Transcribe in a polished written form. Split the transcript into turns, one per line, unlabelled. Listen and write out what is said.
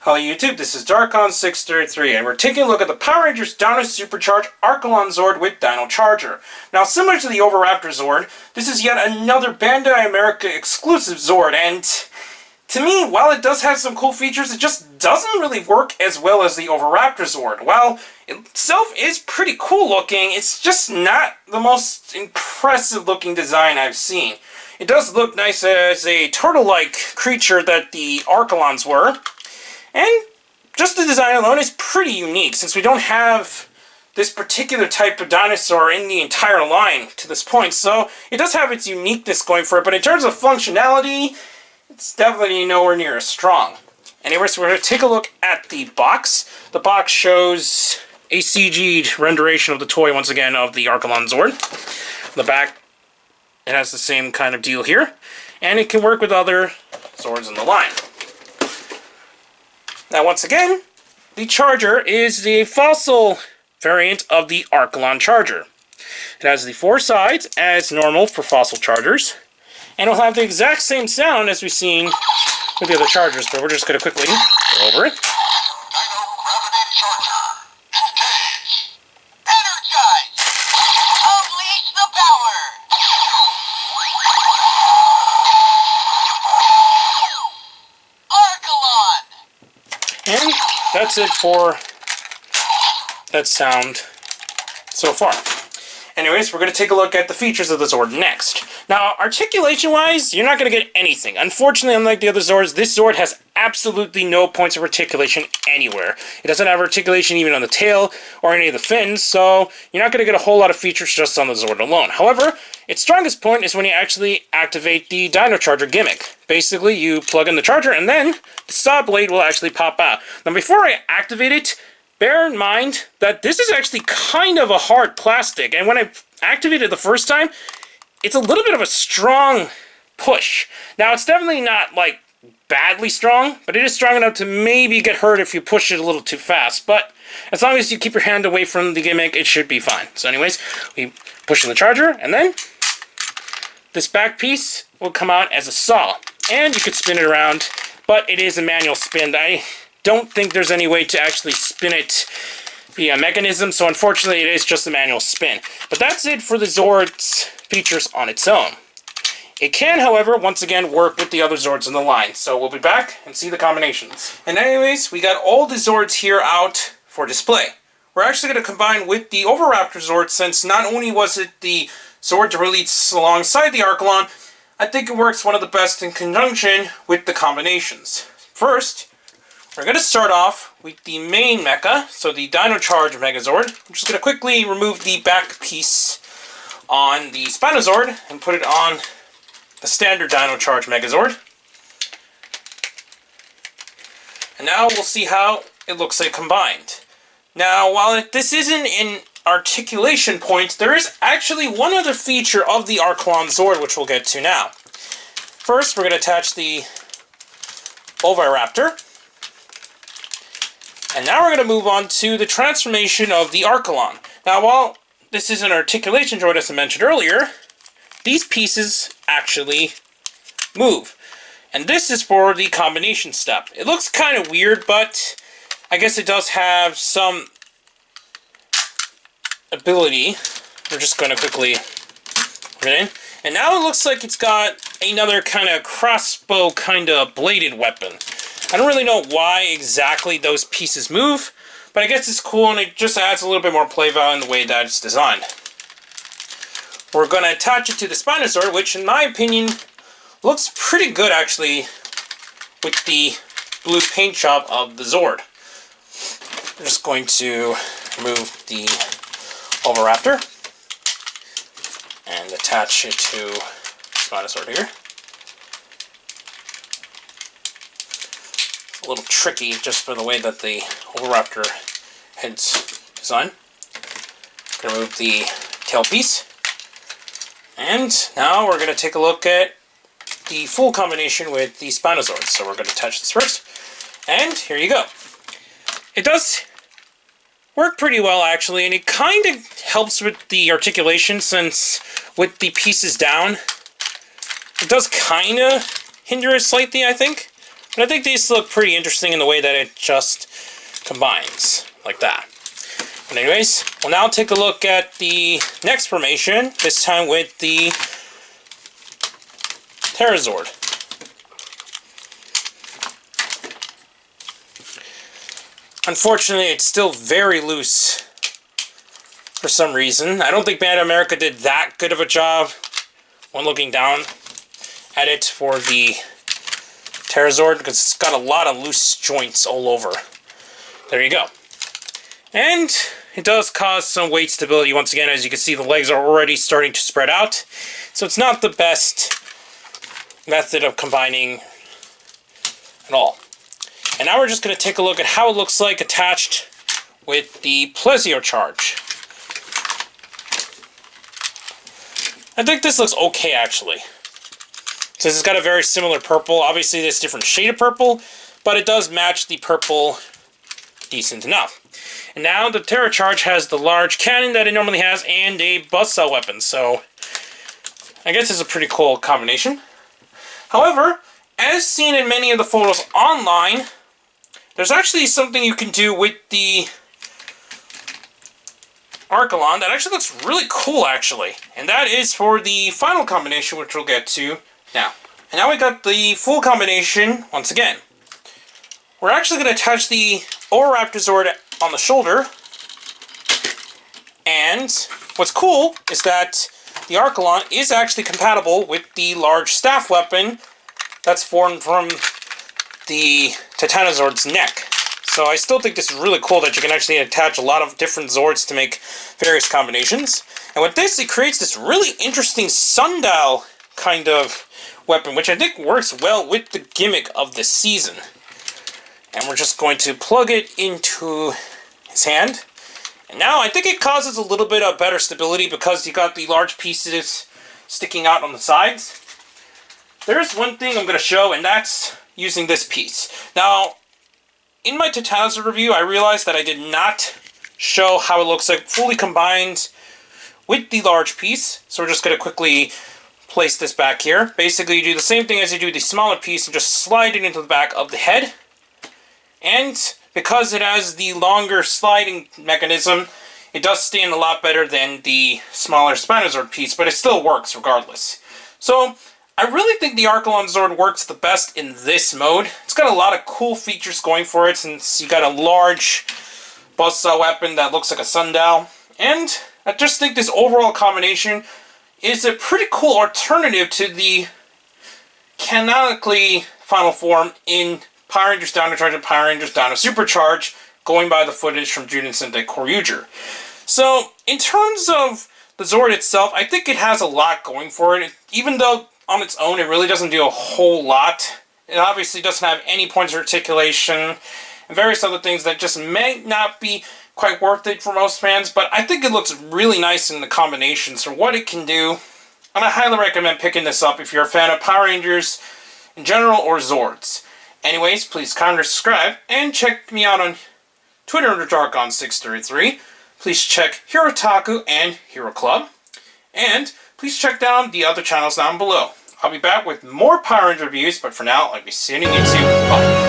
Hello YouTube, this is Darkon633 and we're taking a look at the Power Rangers Dino Supercharged Archelon Zord with Dino Charger. Now, similar to the Oviraptor Zord, this is yet another Bandai America exclusive Zord, and to me, while it does have some cool features, it just doesn't really work as well as the Oviraptor Zord. While it itself is pretty cool looking, it's just not the most impressive looking design I've seen. It does look nice as a turtle-like creature that the Archelons were. And just the design alone is pretty unique, since we don't have this particular type of dinosaur in the entire line to this point. So it does have its uniqueness going for it, but in terms of functionality, it's definitely nowhere near as strong. Anyway, so we're going to take a look at the box. The box shows a CG'd renderation of the toy, once again, of the Archelon Zord. On the back, it has the same kind of deal here, and it can work with other Zords in the line. Now, once again, the Charger is the fossil variant of the Archelon Charger. It has the four sides as normal for fossil Chargers, and it'll have the exact same sound as we've seen with the other Chargers, but we're just going to quickly go over it. And that's it for that sound so far. Anyways, we're going to take a look at the features of the Zord next. Now, articulation-wise, you're not going to get anything. Unfortunately, unlike the other Zords, this Zord has absolutely no points of articulation anywhere. It doesn't have articulation even on the tail or any of the fins, so you're not going to get a whole lot of features just on the Zord alone. However, its strongest point is when you actually activate the Dino Charger gimmick. Basically, you plug in the charger, and then the saw blade will actually pop out. Now, before I activate it, bear in mind that this is actually kind of a hard plastic, and when I activated it the first time, it's a little bit of a strong push. Now, it's definitely not, like, badly strong, but it is strong enough to maybe get hurt if you push it a little too fast. But as long as you keep your hand away from the gimmick, it should be fine. So anyways, we push in the charger, and then this back piece will come out as a saw. And you could spin it around, but it is a manual spin. I don't think there's any way to actually spin it via mechanism, so unfortunately it is just a manual spin. But that's it for the Zord's features on its own. It can, however, once again work with the other Zords in the line, so we'll be back and see the combinations. And anyways, we got all the Zords here out for display. We're actually going to combine with the Oviraptor Zord, since not only was it the Zord to release alongside the Archelon, I think it works one of the best in conjunction with the combinations. First, we're going to start off with the main mecha, so the Titano Charge Megazord. I'm just going to quickly remove the back piece on the Spinozord and put it on the standard Titano Charge Megazord. And now we'll see how it looks like combined. Now, while this isn't in articulation points, there is actually one other feature of the Archelon Zord, which we'll get to now. First, we're going to attach the Oviraptor. And now we're going to move on to the transformation of the Archelon. Now, while this is an articulation droid, as I mentioned earlier, these pieces actually move. And this is for the combination step. It looks kind of weird, but I guess it does have some ability. We're just going to quickly put it in. And now it looks like it's got another kind of crossbow kind of bladed weapon. I don't really know why exactly those pieces move, but I guess it's cool and it just adds a little bit more play value in the way that it's designed. We're going to attach it to the Spinozord, which in my opinion looks pretty good actually with the blue paint job of the Zord. I'm just going to remove the Oviraptor and attach it to Spinozord here. It's a little tricky just for the way that the Oviraptor head's designed. I'm going to remove the tail piece. And now we're going to take a look at the full combination with the Spinozord. So we're going to attach this first. And here you go. It does work pretty well, actually, and it kind of helps with the articulation, since with the pieces down, it does kind of hinder it slightly, I think. And I think these look pretty interesting in the way that it just combines, like that. But anyways, we'll now take a look at the next formation, this time with the Pterazord. Unfortunately, it's still very loose for some reason. I don't think Bandai America did that good of a job when looking down at it for the Pterazord, because it's got a lot of loose joints all over. There you go. And it does cause some weight stability once again. As you can see, the legs are already starting to spread out. So it's not the best method of combining at all. And now we're just going to take a look at how it looks like attached with the Plesio Charge. I think this looks okay, actually. Since it's got a very similar purple. Obviously, there's a different shade of purple, but it does match the purple decent enough. And now the Titano Charge has the large cannon that it normally has and a buzzsaw weapon. So I guess it's a pretty cool combination. However, as seen in many of the photos online, there's actually something you can do with the Archelon that actually looks really cool, actually. And that is for the final combination, which we'll get to now. And now we got the full combination once again. We're actually going to attach the Oviraptor Zord on the shoulder. And what's cool is that the Archelon is actually compatible with the large staff weapon that's formed from the Titano Zord's neck. So I still think this is really cool that you can actually attach a lot of different Zords to make various combinations. And with this, it creates this really interesting sundial kind of weapon, which I think works well with the gimmick of the season. And we're just going to plug it into his hand. And now I think it causes a little bit of better stability because you got the large pieces sticking out on the sides. There's one thing I'm going to show, and that's using this piece. Now, in my Titano Zord review, I realized that I did not show how it looks like fully combined with the large piece. So we're just going to quickly place this back here. Basically, you do the same thing as you do the smaller piece and just slide it into the back of the head. And because it has the longer sliding mechanism, it does stand a lot better than the smaller Spinozord piece, but it still works regardless. So I really think the Archelon Zord works the best in this mode. It's got a lot of cool features going for it, since you got a large buzzsaw weapon that looks like a sundial. And I just think this overall combination is a pretty cool alternative to the canonically final form in Power Rangers Dino Charge and Power Rangers Dino Supercharge, going by the footage from Juden Sentai Koryuger. So, in terms of the Zord itself, I think it has a lot going for it. Even though on its own it really doesn't do a whole lot. It obviously doesn't have any points of articulation and various other things that just may not be quite worth it for most fans, but I think it looks really nice in the combinations for what it can do. And I highly recommend picking this up if you're a fan of Power Rangers in general or Zords. Anyways, please comment or subscribe, and check me out on Twitter under Darkon633. Please check Hero Taku and Hero Club. And please check down the other channels down below. I'll be back with more Power Ranger reviews, but for now, I'll be sending you to bye.